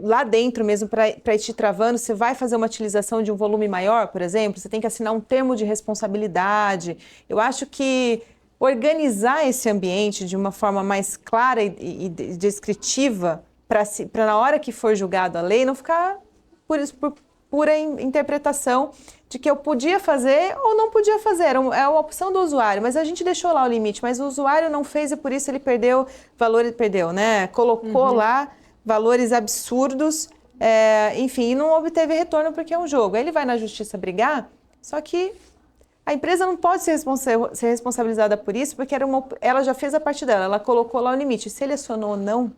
lá dentro mesmo para ir te travando. Você vai fazer uma utilização de um volume maior, por exemplo, você tem que assinar um termo de responsabilidade. Eu acho que organizar esse ambiente de uma forma mais clara e descritiva para na hora que for julgado a lei não ficar por pura interpretação de que eu podia fazer ou não podia fazer. É uma opção do usuário, mas a gente deixou lá o limite, mas o usuário não fez e por isso ele perdeu valor, ele perdeu, né? Colocou lá valores absurdos, enfim, e não obteve retorno porque é um jogo. Aí ele vai na justiça brigar, só que a empresa não pode ser responsabilizada por isso, porque ela já fez a parte dela, ela colocou lá o limite. Se ele acionou ou não,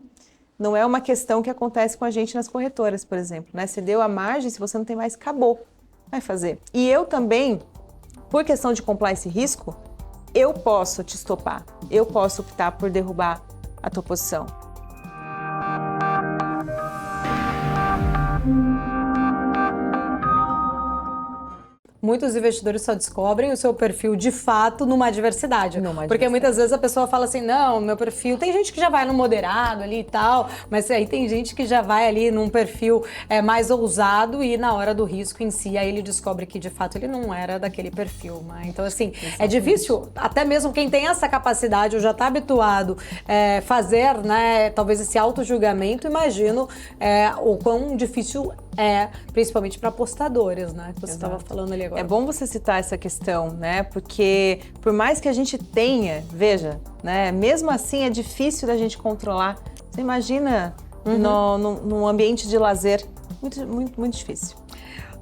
não é uma questão que acontece com a gente nas corretoras, por exemplo, né? Você deu a margem, se você não tem mais, acabou. Vai fazer. E eu também, por questão de compliance e risco, eu posso te estopar. Eu posso optar por derrubar a tua posição. Muitos investidores só descobrem o seu perfil de fato numa adversidade. Porque muitas vezes a pessoa fala assim, não, meu perfil... Tem gente que já vai no moderado ali e tal, mas aí tem gente que já vai ali num perfil mais ousado e na hora do risco em si, aí ele descobre que de fato ele não era daquele perfil. Né? Então, assim, exatamente. É difícil, até mesmo quem tem essa capacidade ou já está habituado a fazer, né, talvez esse auto-julgamento, imagino o quão difícil principalmente para apostadores, né? Que você estava falando ali agora. É bom você citar essa questão, né? Porque por mais que a gente tenha, veja, né? Mesmo assim é difícil da gente controlar. Você imagina num ambiente de lazer, muito difícil.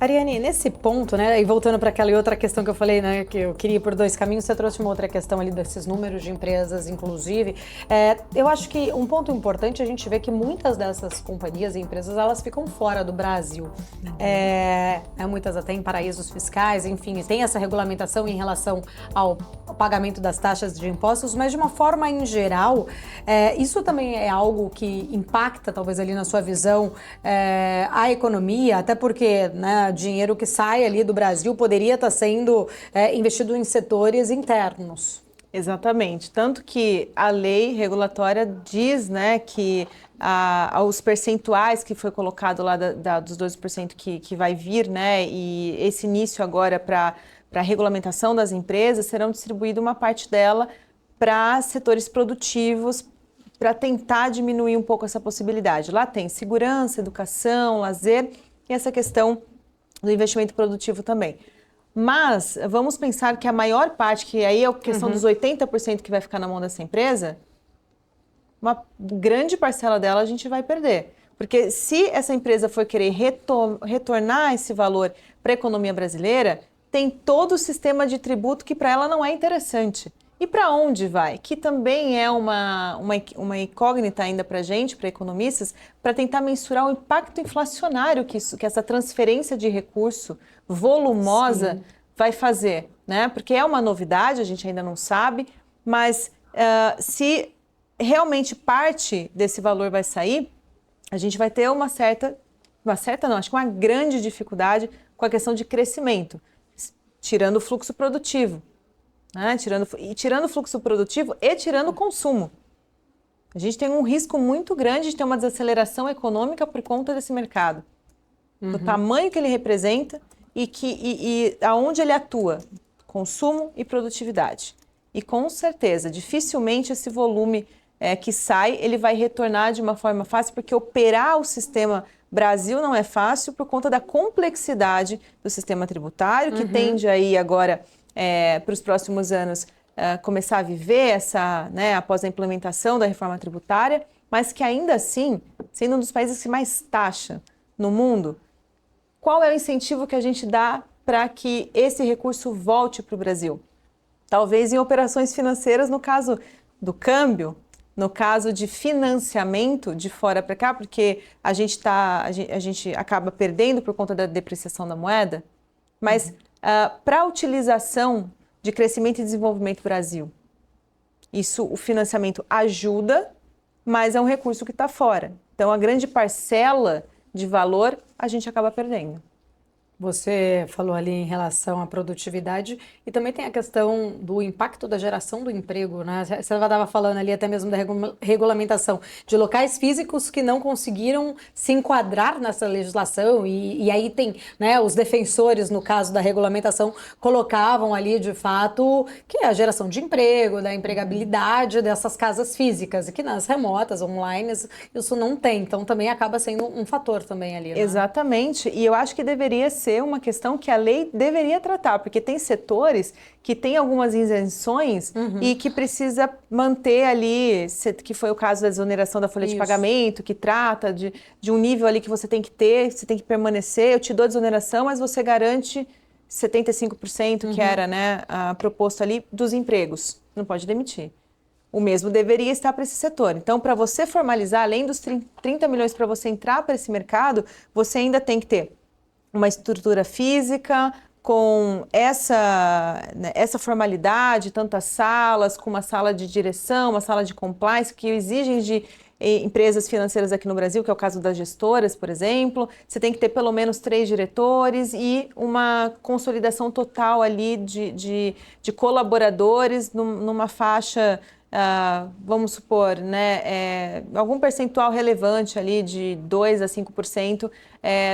Ariane, nesse ponto, né, e voltando para aquela outra questão que eu falei, né, que eu queria ir por dois caminhos, você trouxe uma outra questão ali desses números de empresas, inclusive. Eu acho que um ponto importante é a gente ver que muitas dessas companhias e empresas, elas ficam fora do Brasil. Muitas até em paraísos fiscais, enfim, tem essa regulamentação em relação ao pagamento das taxas de impostos, mas de uma forma em geral, isso também é algo que impacta, talvez ali na sua visão, a economia, até porque, né, dinheiro que sai ali do Brasil poderia estar sendo investido em setores internos. Exatamente. Tanto que a lei regulatória diz, né, que os percentuais que foi colocado lá dos 12% que vai vir, né, e esse início agora para a regulamentação das empresas, serão distribuída uma parte dela para setores produtivos, para tentar diminuir um pouco essa possibilidade. Lá tem segurança, educação, lazer e essa questão do investimento produtivo também. Mas vamos pensar que a maior parte, que aí é a questão dos 80% que vai ficar na mão dessa empresa, uma grande parcela dela a gente vai perder. Porque se essa empresa for querer retornar esse valor para a economia brasileira, tem todo o sistema de tributo que para ela não é interessante. E para onde vai? Que também é uma incógnita ainda para a gente, para economistas, para tentar mensurar o impacto inflacionário que essa transferência de recurso volumosa vai fazer, né? Porque é uma novidade, a gente ainda não sabe, mas se realmente parte desse valor vai sair, a gente vai ter acho que uma grande dificuldade com a questão de crescimento, tirando o fluxo produtivo. Né? Tirando o fluxo produtivo e tirando o consumo. A gente tem um risco muito grande de ter uma desaceleração econômica por conta desse mercado. Do tamanho que ele representa e aonde ele atua. Consumo e produtividade. E com certeza, dificilmente esse volume que sai, ele vai retornar de uma forma fácil, porque operar o sistema Brasil não é fácil por conta da complexidade do sistema tributário, que tende aí agora... para os próximos anos começar a viver após a implementação da reforma tributária, mas que ainda assim, sendo um dos países que mais taxa no mundo, qual é o incentivo que a gente dá para que esse recurso volte para o Brasil? Talvez em operações financeiras, no caso do câmbio, no caso de financiamento de fora para cá, porque a gente acaba perdendo por conta da depreciação da moeda, mas... para a utilização de crescimento e desenvolvimento Brasil. O financiamento ajuda, mas é um recurso que está fora. Então, a grande parcela de valor a gente acaba perdendo. Você falou ali em relação à produtividade e também tem a questão do impacto da geração do emprego, né? Você estava falando ali até mesmo da regulamentação de locais físicos que não conseguiram se enquadrar nessa legislação e aí tem, né, os defensores, no caso da regulamentação, colocavam ali de fato que é a geração de emprego, da empregabilidade dessas casas físicas e que nas remotas, online, isso não tem. Então também acaba sendo um fator também ali, né? Exatamente, e eu acho que deveria ser uma questão que a lei deveria tratar, porque tem setores que têm algumas isenções e que precisa manter ali, que foi o caso da exoneração da folha de pagamento, que trata de um nível ali que você tem que ter, você tem que permanecer, eu te dou a desoneração, mas você garante 75% que era, né, proposto ali dos empregos, não pode demitir. O mesmo deveria estar para esse setor. Então, para você formalizar, além dos 30 milhões para você entrar para esse mercado, você ainda tem que ter uma estrutura física com essa formalidade, tantas salas, com uma sala de direção, uma sala de compliance, que exigem de empresas financeiras aqui no Brasil, que é o caso das gestoras, por exemplo. Você tem que ter pelo menos 3 diretores e uma consolidação total ali de colaboradores numa faixa... vamos supor, né, algum percentual relevante ali de 2 a 5%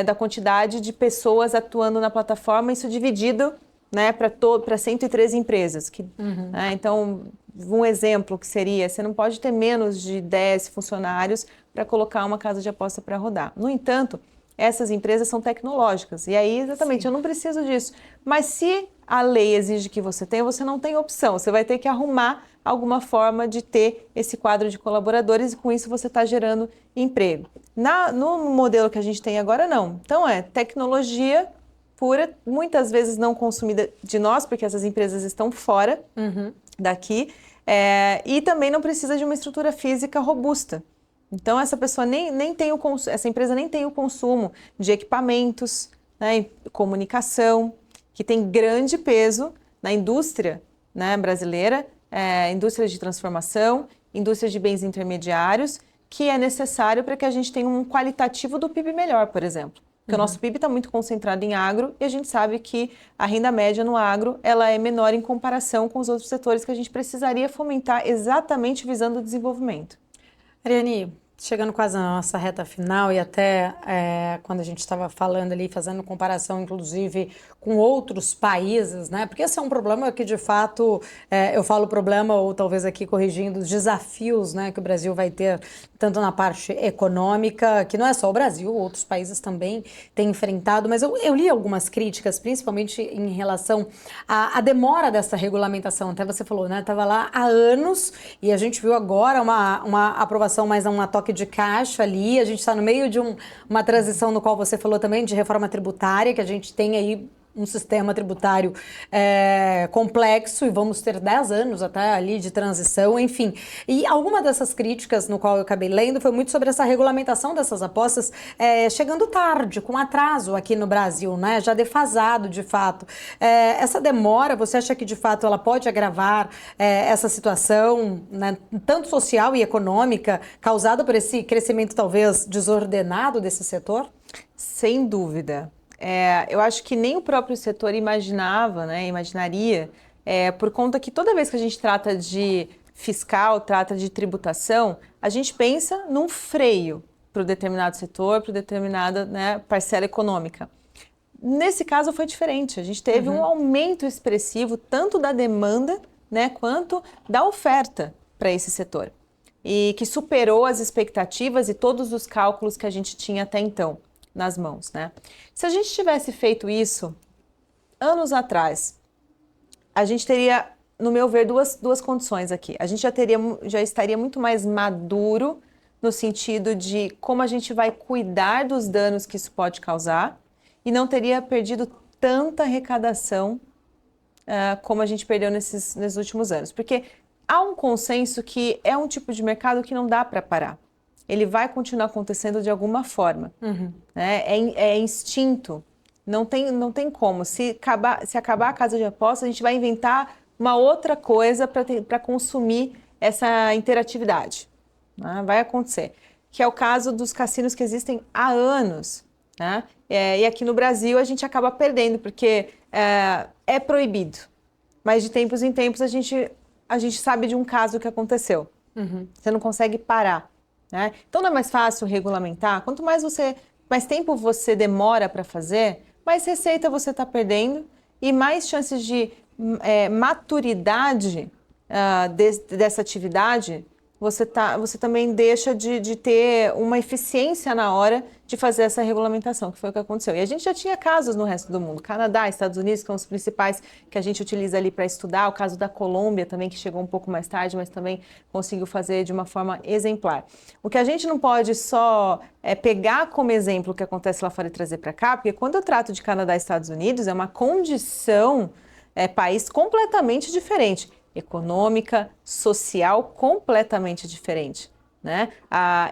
da quantidade de pessoas atuando na plataforma, isso dividido, né, para 113 empresas. Né, então, um exemplo que seria, você não pode ter menos de 10 funcionários para colocar uma casa de aposta para rodar. No entanto, essas empresas são tecnológicas, e aí, exatamente, Sim. Eu não preciso disso. Mas se a lei exige que você tenha, você não tem opção, você vai ter que arrumar alguma forma de ter esse quadro de colaboradores e com isso você está gerando emprego. No modelo que a gente tem agora, não. Então, tecnologia pura, muitas vezes não consumida de nós, porque essas empresas estão fora daqui, e também não precisa de uma estrutura física robusta. Então, essa pessoa essa empresa nem tem o consumo de equipamentos, né, comunicação, que tem grande peso na indústria, né, brasileira, indústria de transformação, indústria de bens intermediários, que é necessário para que a gente tenha um qualitativo do PIB melhor, por exemplo. Porque o nosso PIB está muito concentrado em agro e a gente sabe que a renda média no agro ela é menor em comparação com os outros setores que a gente precisaria fomentar exatamente visando o desenvolvimento. Ariane, chegando quase na nossa reta final e até quando a gente estava falando ali, fazendo comparação, inclusive, com outros países, né? Porque esse é um problema que, de fato, eu falo problema, ou talvez aqui corrigindo, os desafios, né, que o Brasil vai ter, tanto na parte econômica, que não é só o Brasil, outros países também têm enfrentado, mas eu li algumas críticas, principalmente em relação à demora dessa regulamentação. Até você falou, né? Estava lá há anos e a gente viu agora uma aprovação mais uma toque de caixa ali, a gente está no meio de uma transição no qual você falou também de reforma tributária, que a gente tem aí um sistema tributário complexo e vamos ter 10 anos até ali de transição, enfim. E alguma dessas críticas no qual eu acabei lendo foi muito sobre essa regulamentação dessas apostas chegando tarde, com atraso aqui no Brasil, né? Já defasado de fato. Essa demora, você acha que de fato ela pode agravar essa situação, né, tanto social e econômica, causada por esse crescimento talvez desordenado desse setor? Sem dúvida. Eu acho que nem o próprio setor imaginava, né, imaginaria, por conta que toda vez que a gente trata de fiscal, trata de tributação, a gente pensa num freio para o determinado setor, para determinada, né, parcela econômica. Nesse caso foi diferente, a gente teve um aumento expressivo tanto da demanda, né, quanto da oferta para esse setor, e que superou as expectativas e todos os cálculos que a gente tinha até então nas mãos, né? Se a gente tivesse feito isso anos atrás, a gente teria, no meu ver, duas condições aqui. A gente já estaria muito mais maduro no sentido de como a gente vai cuidar dos danos que isso pode causar e não teria perdido tanta arrecadação como a gente perdeu nesses últimos anos. Porque há um consenso que é um tipo de mercado que não dá para parar. Ele vai continuar acontecendo de alguma forma. Né? É instinto. Não tem como. Se acabar a casa de aposta, a gente vai inventar uma outra coisa para consumir essa interatividade. Né? Vai acontecer. Que é o caso dos cassinos que existem há anos. né? E aqui no Brasil a gente acaba perdendo, porque é proibido. Mas de tempos em tempos a gente sabe de um caso que aconteceu. Você não consegue parar, né? Então não é mais fácil regulamentar? Quanto mais tempo você demora para fazer, mais receita você está perdendo e mais chances de maturidade dessa atividade você também deixa de ter uma eficiência na hora de fazer essa regulamentação, que foi o que aconteceu. E a gente já tinha casos no resto do mundo, Canadá, Estados Unidos, que são os principais que a gente utiliza ali para estudar, o caso da Colômbia também, que chegou um pouco mais tarde, mas também conseguiu fazer de uma forma exemplar. O que a gente não pode só pegar como exemplo o que acontece lá fora e trazer para cá, porque quando eu trato de Canadá e Estados Unidos, é uma condição, país completamente diferente. Econômica, social, completamente diferente, né?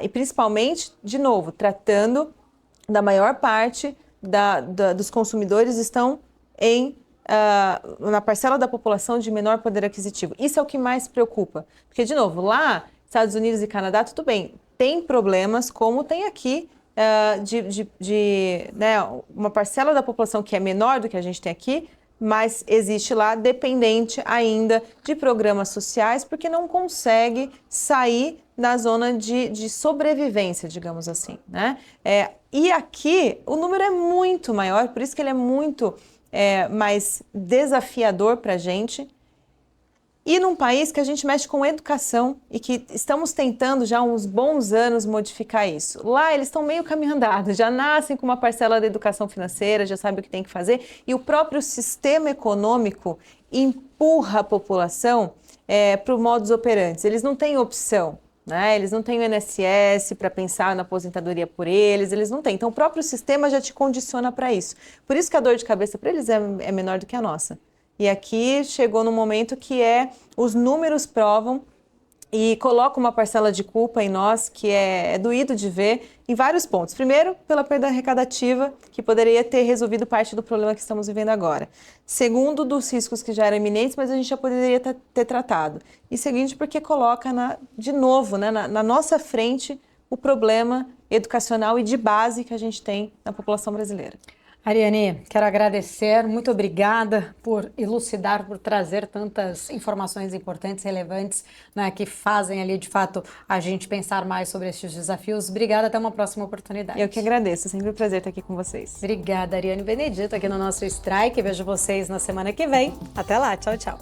E principalmente, de novo, tratando da maior parte dos consumidores estão na parcela da população de menor poder aquisitivo. Isso é o que mais preocupa, porque, de novo, lá, Estados Unidos e Canadá, tudo bem, tem problemas como tem aqui, né, uma parcela da população que é menor do que a gente tem aqui, mas existe lá dependente ainda de programas sociais, porque não consegue sair da zona de sobrevivência, digamos assim, né? E aqui o número é muito maior, por isso que ele é muito mais desafiador para a gente. E num país que a gente mexe com educação e que estamos tentando já há uns bons anos modificar isso. Lá eles estão meio caminho andado, já nascem com uma parcela da educação financeira, já sabem o que tem que fazer e o próprio sistema econômico empurra a população para o modus operandi. Eles não têm opção, né? Eles não têm o INSS para pensar na aposentadoria por eles não têm. Então o próprio sistema já te condiciona para isso. Por isso que a dor de cabeça para eles é menor do que a nossa. E aqui chegou no momento que os números provam e colocam uma parcela de culpa em nós que é doído de ver em vários pontos. Primeiro, pela perda arrecadativa, que poderia ter resolvido parte do problema que estamos vivendo agora. Segundo, dos riscos que já eram iminentes, mas a gente já poderia ter tratado. E seguinte, porque coloca de novo, né, na nossa frente o problema educacional e de base que a gente tem na população brasileira. Ariane, quero agradecer, muito obrigada por elucidar, por trazer tantas informações importantes, relevantes, né, que fazem ali, de fato, a gente pensar mais sobre estes desafios. Obrigada, até uma próxima oportunidade. Eu que agradeço, sempre um prazer estar aqui com vocês. Obrigada, Ariane Benedito, aqui no nosso Strike. Vejo vocês na semana que vem. Até lá, tchau, tchau.